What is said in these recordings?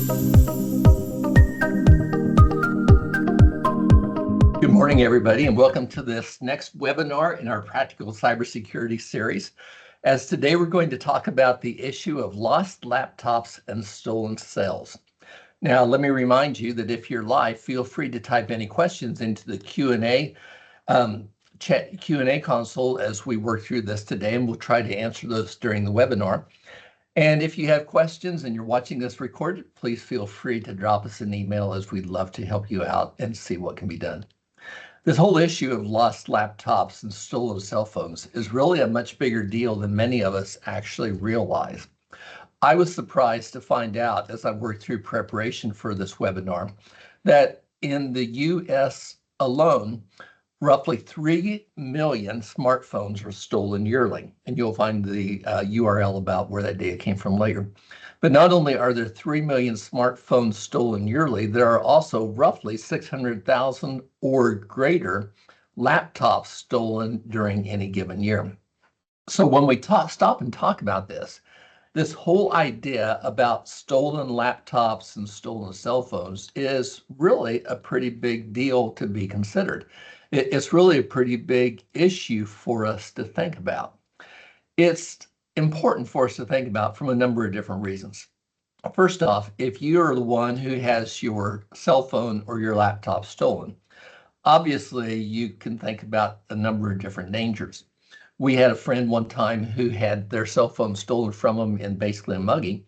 Good morning, everybody, and welcome to this next webinar in our Practical Cybersecurity series. As today we're going to talk about the issue of lost laptops and stolen cells. Now, let me remind you that if you're live, feel free to type any questions into the Q&A console as we work through this today, and we'll try to answer those during the webinar. And if you have questions and you're watching this recorded, please feel free to drop us an email, as we'd love to help you out and see what can be done. This whole issue of lost laptops and stolen cell phones is really a much bigger deal than many of us actually realize. I was surprised to find out, as I worked through preparation for this webinar, that in the US alone, roughly 3 million smartphones are stolen yearly. And you'll find the URL about where that data came from later. But not only are there 3 million smartphones stolen yearly, there are also roughly 600,000 or greater laptops stolen during any given year. So when we stop and talk about this whole idea about stolen laptops and stolen cell phones is really a pretty big deal to be considered. It's really a pretty big issue for us to think about. It's important for us to think about from a number of different reasons. First off, if you're the one who has your cell phone or your laptop stolen, obviously you can think about a number of different dangers. We had a friend one time who had their cell phone stolen from them in basically a mugging.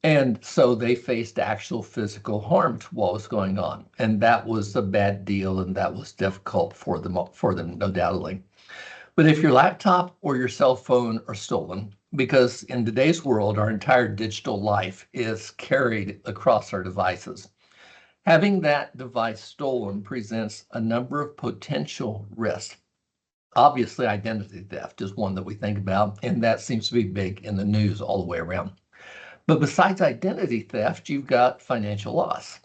And so they faced actual physical harm to what was going on. And that was a bad deal, and that was difficult for them, no doubtedly. But if your laptop or your cell phone are stolen, because in today's world, our entire digital life is carried across our devices, having that device stolen presents a number of potential risks. Obviously, identity theft is one that we think about, and that seems to be big in the news all the way around. But besides identity theft, you've got financial loss.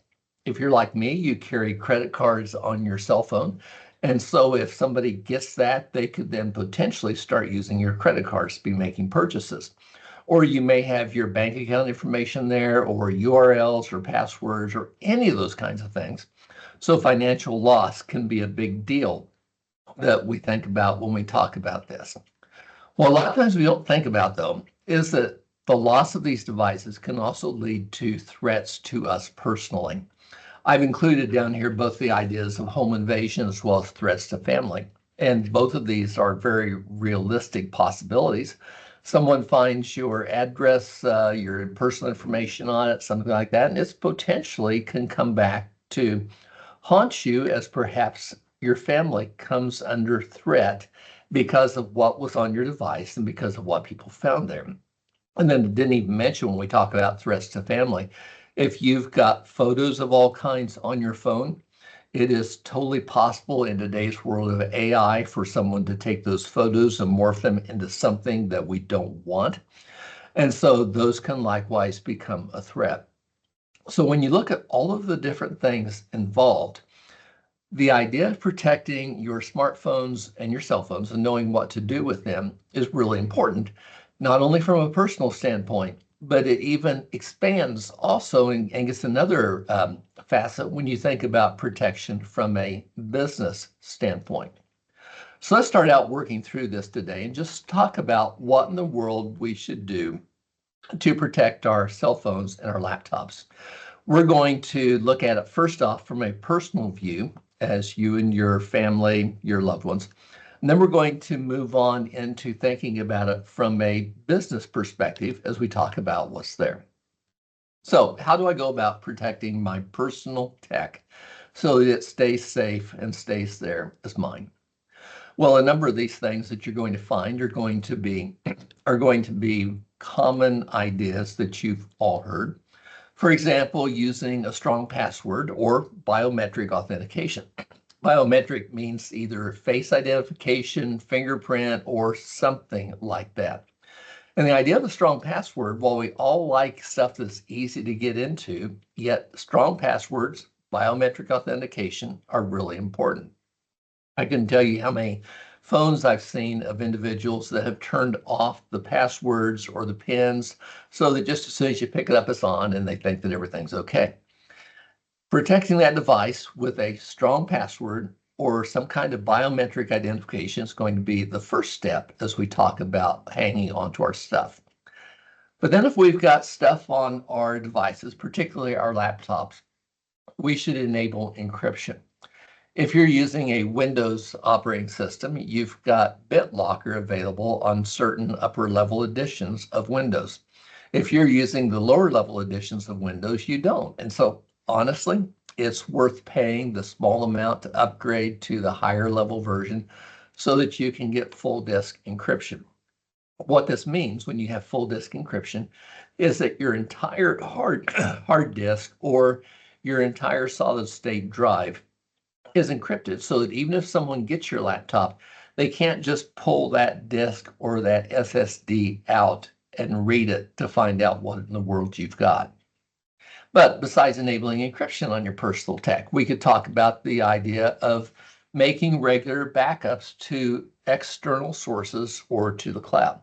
If you're like me, you carry credit cards on your cell phone. And so if somebody gets that, they could then potentially start using your credit cards to be making purchases. Or you may have your bank account information there, or URLs or passwords or any of those kinds of things. So financial loss can be a big deal that we think about when we talk about this. Well, a lot of times we don't think about, though, is that the loss of these devices can also lead to threats to us personally. I've included down here both the ideas of home invasion as well as threats to family. And both of these are very realistic possibilities. Someone finds your address, your personal information on it, something like that, and it potentially can come back to haunt you as perhaps your family comes under threat because of what was on your device and because of what people found there. And then didn't even mention, when we talk about threats to family, if you've got photos of all kinds on your phone, it is totally possible in today's world of AI for someone to take those photos and morph them into something that we don't want. And so those can likewise become a threat. So when you look at all of the different things involved, the idea of protecting your smartphones and your cell phones and knowing what to do with them is really important, not only from a personal standpoint, but it even expands also and gets another facet when you think about protection from a business standpoint. So let's start out working through this today and just talk about what in the world we should do to protect our cell phones and our laptops. We're going to look at it first off from a personal view, as you and your family, your loved ones. And then we're going to move on into thinking about it from a business perspective as we talk about what's there. So how do I go about protecting my personal tech so that it stays safe and stays there as mine? Well, a number of these things that you're going to find are going to be common ideas that you've all heard. For example, using a strong password or biometric authentication. Biometric means either face identification, fingerprint, or something like that. And the idea of a strong password, while we all like stuff that's easy to get into, yet strong passwords, biometric authentication are really important. I can tell you how many phones I've seen of individuals that have turned off the passwords or the pins so that just as soon as you pick it up, it's on and they think that everything's okay. Protecting that device with a strong password or some kind of biometric identification is going to be the first step as we talk about hanging onto our stuff. But then if we've got stuff on our devices, particularly our laptops, we should enable encryption. If you're using a Windows operating system, you've got BitLocker available on certain upper level editions of Windows. If you're using the lower level editions of Windows, you don't. And so honestly, it's worth paying the small amount to upgrade to the higher level version so that you can get full disk encryption. What this means when you have full disk encryption is that your entire hard disk or your entire solid state drive is encrypted so that even if someone gets your laptop, they can't just pull that disk or that SSD out and read it to find out what in the world you've got. But besides enabling encryption on your personal tech, we could talk about the idea of making regular backups to external sources or to the cloud.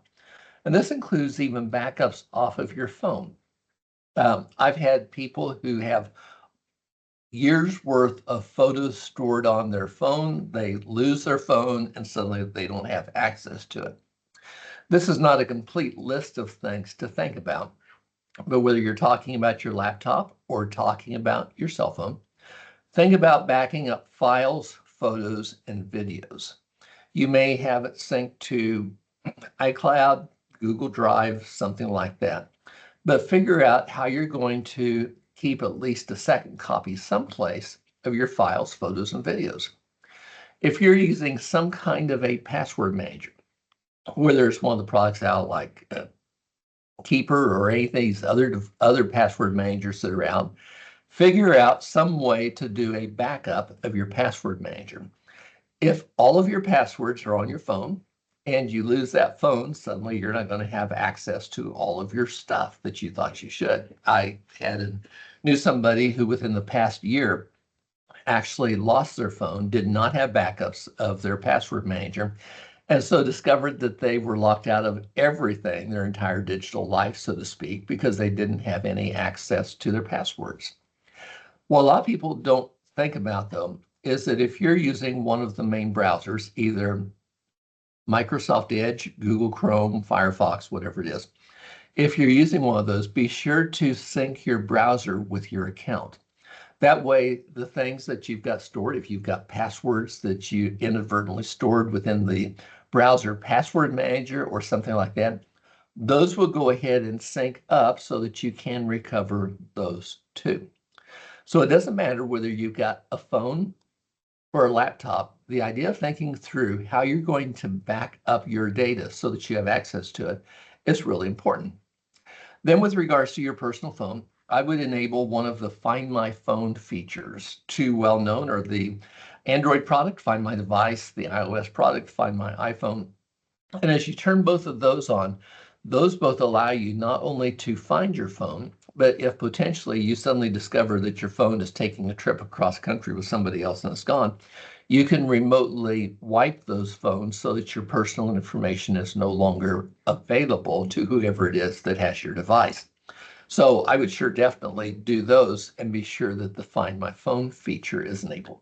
And this includes even backups off of your phone. I've had people who have years worth of photos stored on their phone. They lose their phone and suddenly they don't have access to it. This is not a complete list of things to think about, but whether you're talking about your laptop or talking about your cell phone, think about backing up files, photos, and videos. You may have it synced to iCloud, Google Drive, something like that. But figure out how you're going to keep at least a second copy someplace of your files, photos, and videos. If you're using some kind of a password manager, whether it's one of the products out like Keeper or any of these other password managers that are out, figure out some way to do a backup of your password manager. If all of your passwords are on your phone and you lose that phone, suddenly you're not going to have access to all of your stuff that you thought you should. I knew somebody who within the past year actually lost their phone, did not have backups of their password manager, and so discovered that they were locked out of everything, their entire digital life, so to speak, because they didn't have any access to their passwords. What a lot of people don't think about, though, is that if you're using one of the main browsers, either Microsoft Edge, Google Chrome, Firefox, whatever it is, if you're using one of those, be sure to sync your browser with your account. That way, the things that you've got stored, if you've got passwords that you inadvertently stored within the browser password manager or something like that, those will go ahead and sync up so that you can recover those too. So it doesn't matter whether you've got a phone or a laptop, the idea of thinking through how you're going to back up your data so that you have access to it is really important. Then with regards to your personal phone, I would enable one of the Find My Phone features. Two well-known are the Android product, Find My Device, the iOS product, Find My iPhone. And as you turn both of those on, those both allow you not only to find your phone, but if potentially you suddenly discover that your phone is taking a trip across country with somebody else and it's gone, you can remotely wipe those phones so that your personal information is no longer available to whoever it is that has your device. So I would sure definitely do those and be sure that the Find My Phone feature is enabled.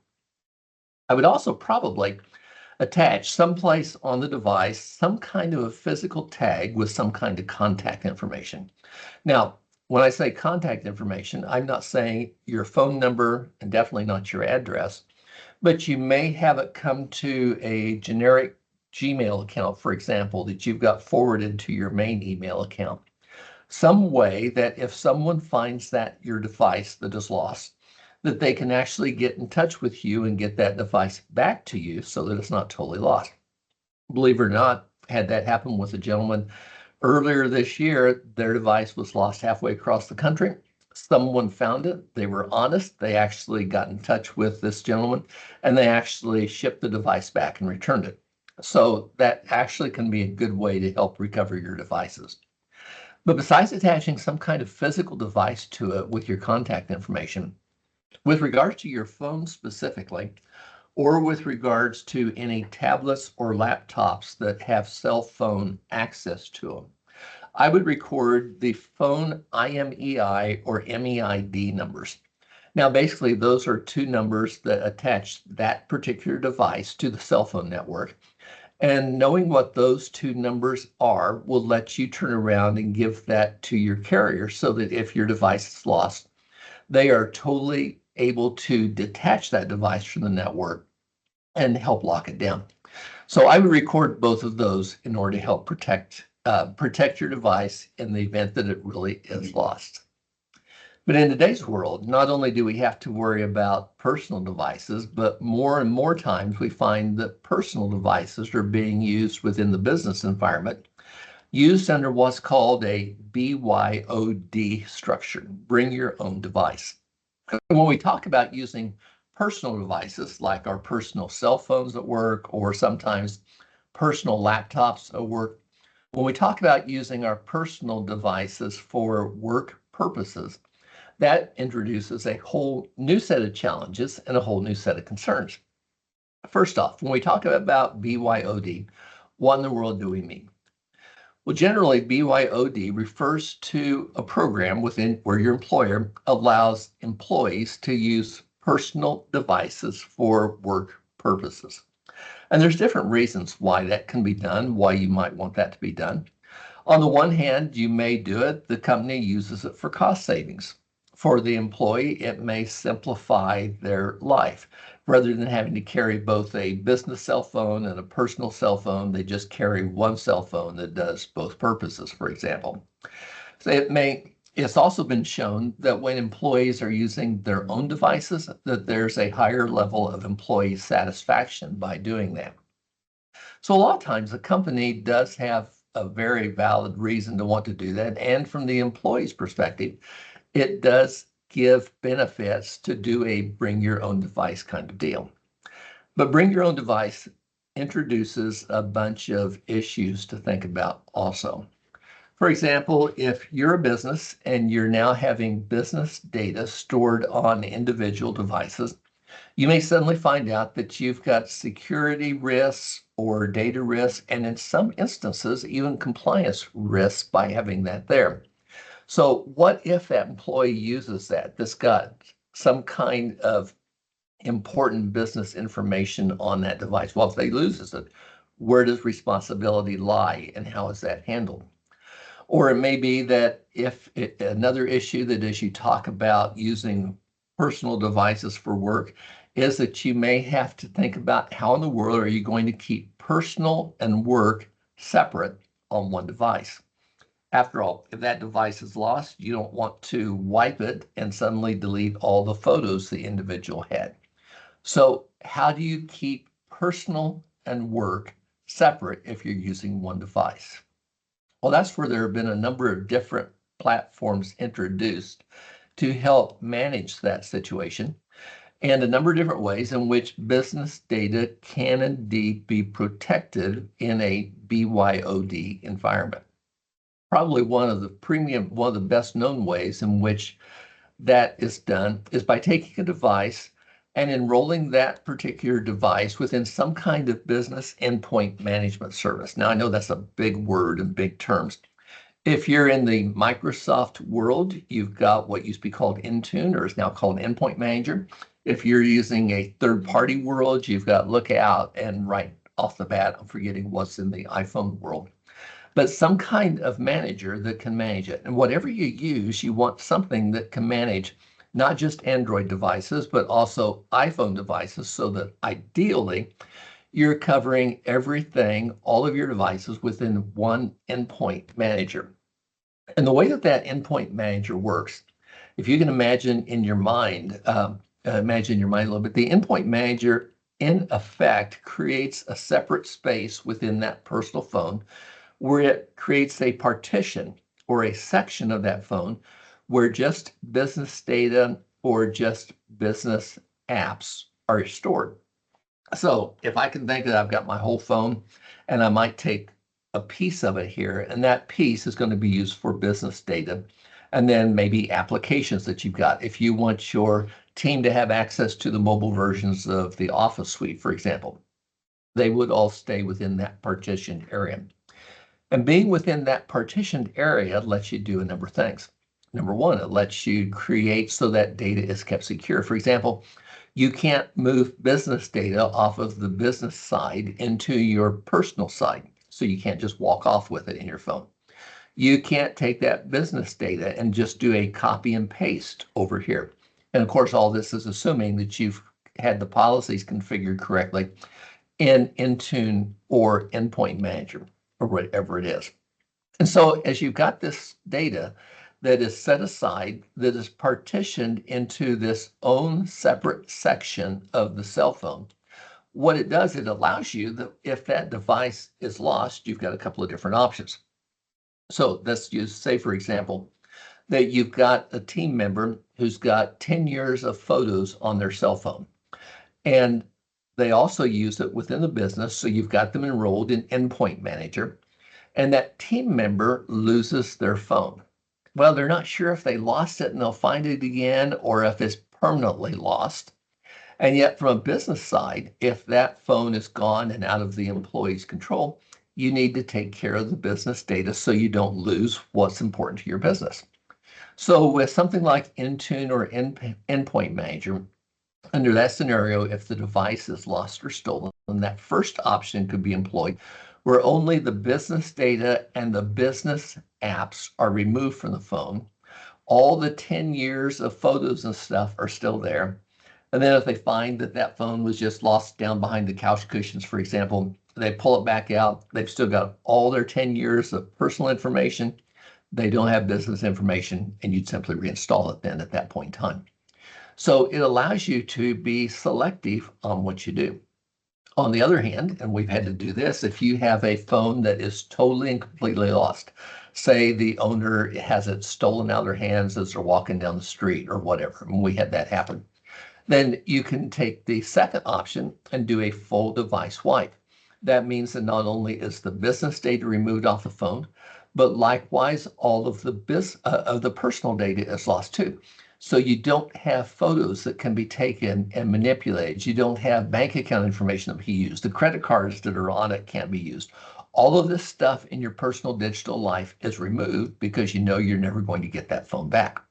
I would also probably attach someplace on the device some kind of a physical tag with some kind of contact information. Now, when I say contact information, I'm not saying your phone number and definitely not your address, but you may have it come to a generic Gmail account, for example, that you've got forwarded to your main email account. Some way that if someone finds that your device that is lost, that they can actually get in touch with you and get that device back to you so that it's not totally lost. Believe it or not, had that happen with a gentleman earlier this year. Their device was lost halfway across the country. Someone found it. They were honest. They actually got in touch with this gentleman and they actually shipped the device back and returned it. So that actually can be a good way to help recover your devices. But besides attaching some kind of physical device to it with your contact information, with regards to your phone specifically, or with regards to any tablets or laptops that have cell phone access to them. I would record the phone IMEI or MEID numbers. Now, basically, those are two numbers that attach that particular device to the cell phone network. And knowing what those two numbers are will let you turn around and give that to your carrier so that if your device is lost, they are totally able to detach that device from the network and help lock it down. So I would record both of those in order to help protect your device in the event that it really is lost. But in today's world, not only do we have to worry about personal devices, but more and more times we find that personal devices are being used within the business environment, used under what's called a BYOD structure, bring your own device. When we talk about using personal devices like our personal cell phones at work or sometimes personal laptops at work, when we talk about using our personal devices for work purposes, that introduces a whole new set of challenges and a whole new set of concerns. First off, when we talk about BYOD, what in the world do we mean? Well, generally, BYOD refers to a program within where your employer allows employees to use personal devices for work purposes. And there's different reasons why that can be done, why you might want that to be done. On the one hand, you may do it, the company uses it for cost savings. For the employee, it may simplify their life. Rather than having to carry both a business cell phone and a personal cell phone, they just carry one cell phone that does both purposes, for example. So it's also been shown that when employees are using their own devices, that there's a higher level of employee satisfaction by doing that. So a lot of times the company does have a very valid reason to want to do that. And from the employee's perspective, it does give benefits to do a bring your own device kind of deal. But bring your own device introduces a bunch of issues to think about also. For example, if you're a business and you're now having business data stored on individual devices, you may suddenly find out that you've got security risks or data risks, and in some instances, even compliance risks by having that there. So what if that employee uses that's got some kind of important business information on that device? Well, if they loses it, where does responsibility lie and how is that handled? Or it may be that another issue that as you talk about using personal devices for work is that you may have to think about how in the world are you going to keep personal and work separate on one device. After all, if that device is lost, you don't want to wipe it and suddenly delete all the photos the individual had. So how do you keep personal and work separate if you're using one device? Well, that's where there have been a number of different platforms introduced to help manage that situation, and a number of different ways in which business data can indeed be protected in a BYOD environment. Probably one of the best known ways in which that is done is by taking a device and enrolling that particular device within some kind of business endpoint management service. Now, I know that's a big word and big terms. If you're in the Microsoft world, you've got what used to be called Intune, or is now called Endpoint Manager. If you're using a third-party world, you've got Lookout, and right off the bat, I'm forgetting what's in the iPhone world. But some kind of manager that can manage it. And whatever you use, you want something that can manage not just Android devices, but also iPhone devices, so that ideally you're covering everything, all of your devices within one endpoint manager. And the way that endpoint manager works, if you can imagine in your mind, a little bit, the endpoint manager in effect creates a separate space within that personal phone where it creates a partition or a section of that phone where just business data or just business apps are stored. So if I can think that I've got my whole phone and I might take a piece of it here, and that piece is going to be used for business data, and then maybe applications that you've got. If you want your team to have access to the mobile versions of the Office suite, for example. They would all stay within that partitioned area. And being within that partitioned area lets you do a number of things. Number one, it lets you create so that data is kept secure. For example, you can't move business data off of the business side into your personal side. So you can't just walk off with it in your phone. You can't take that business data and just do a copy and paste over here. And of course, all this is assuming that you've had the policies configured correctly in Intune or Endpoint Manager or whatever it is. And so as you've got this data that is set aside, that is partitioned into this own separate section of the cell phone, what it does, it allows you that if that device is lost, you've got a couple of different options. So let's just say, for example, that you've got a team member who's got 10 years of photos on their cell phone. And they also use it within the business. So you've got them enrolled in Endpoint Manager. And that team member loses their phone. Well, they're not sure if they lost it and they'll find it again or if it's permanently lost. And yet from a business side, if that phone is gone and out of the employee's control, you need to take care of the business data so you don't lose what's important to your business. So with something like Intune or Endpoint Manager, under that scenario, if the device is lost or stolen, that first option could be employed where only the business data and the business apps are removed from the phone. All the 10 years of photos and stuff are still there. And then if they find that that phone was just lost down behind the couch cushions, for example, they pull it back out. They've still got all their 10 years of personal information. They don't have business information, and you'd simply reinstall it then at that point in time. So it allows you to be selective on what you do. On the other hand, and we've had to do this, if you have a phone that is totally and completely lost, say the owner has it stolen out of their hands as they're walking down the street or whatever, and we had that happen, then you can take the second option and do a full device wipe. That means that not only is the business data removed off the phone, but likewise all of the personal data is lost too. So you don't have photos that can be taken and manipulated. You don't have bank account information that can be used. The credit cards that are on it can't be used. All of this stuff in your personal digital life is removed because you know you're never going to get that phone back.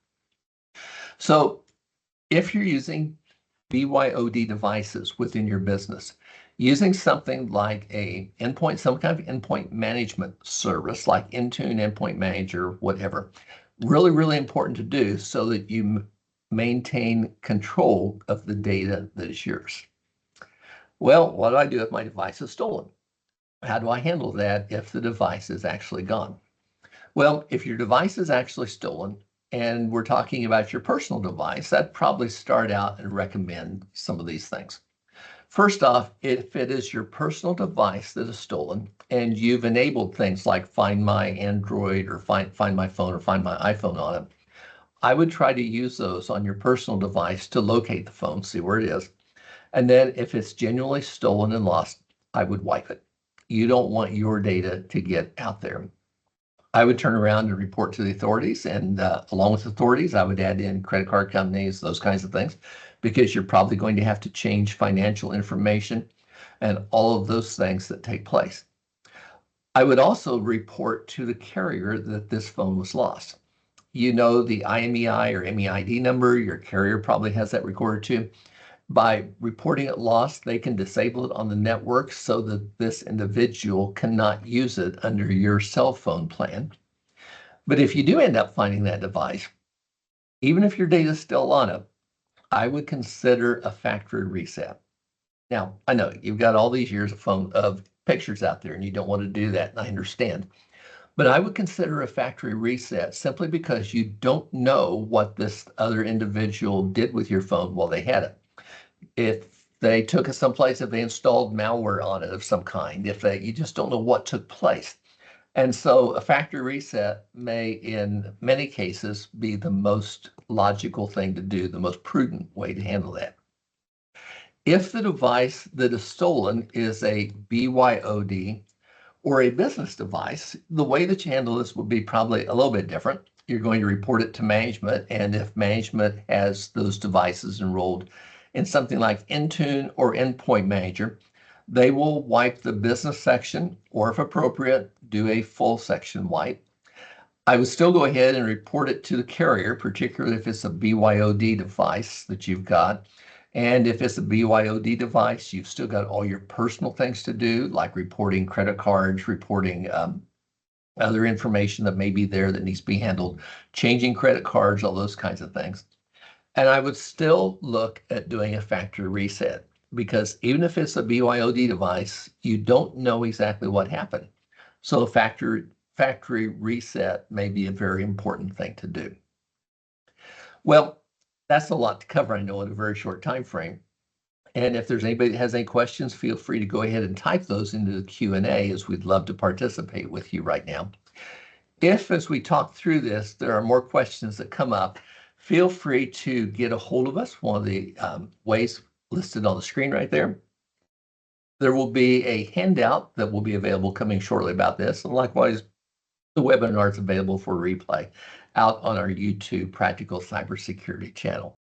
So if you're using BYOD devices within your business, using something like some kind of endpoint management service like Intune, Endpoint Manager, whatever, really, really important to do so that you maintain control of the data that is yours. Well, what do I do if my device is stolen? How do I handle that if the device is actually gone? Well, if your device is actually stolen, and we're talking about your personal device, I'd probably start out and recommend some of these things. First off, if it is your personal device that is stolen and you've enabled things like Find My Android or Find My Phone or Find My iPhone on it, I would try to use those on your personal device to locate the phone, see where it is. And then if it's genuinely stolen and lost, I would wipe it. You don't want your data to get out there. I would turn around and report to the authorities, and along with authorities, I would add in credit card companies, those kinds of things, because you're probably going to have to change financial information and all of those things that take place. I would also report to the carrier that this phone was lost. You know the IMEI or MEID number, your carrier probably has that recorded too. By reporting it lost, they can disable it on the network so that this individual cannot use it under your cell phone plan. But if you do end up finding that device, even if your data is still on it, I would consider a factory reset. Now, I know you've got all these years of pictures out there and you don't want to do that, and I understand. But I would consider a factory reset simply because you don't know what this other individual did with your phone while they had it. If they took it someplace, if they installed malware on it of some kind, you just don't know what took place. And so a factory reset may, in many cases, be the most logical thing to do, the most prudent way to handle that. If the device that is stolen is a BYOD or a business device, the way that you handle this would be probably a little bit different. you're going to report it to management. And if management has those devices enrolled in something like Intune or Endpoint Manager, they will wipe the business section, or if appropriate, do a full section wipe. I would still go ahead and report it to the carrier, particularly if it's a BYOD device that you've got. And if it's a BYOD device, you've still got all your personal things to do, like reporting credit cards, reporting other information that may be there that needs to be handled, changing credit cards, all those kinds of things. And I would still look at doing a factory reset, because even if it's a BYOD device, you don't know exactly what happened. So a factory reset may be a very important thing to do. Well, that's a lot to cover, I know, in a very short time frame. And if there's anybody that has any questions, feel free to go ahead and type those into the Q&A, as we'd love to participate with you right now. If, as we talk through this, there are more questions that come up, feel free to get a hold of us, one of the ways listed on the screen right there. There will be a handout that will be available coming shortly about this, and likewise, the webinar is available for replay out on our YouTube Practical Cybersecurity channel.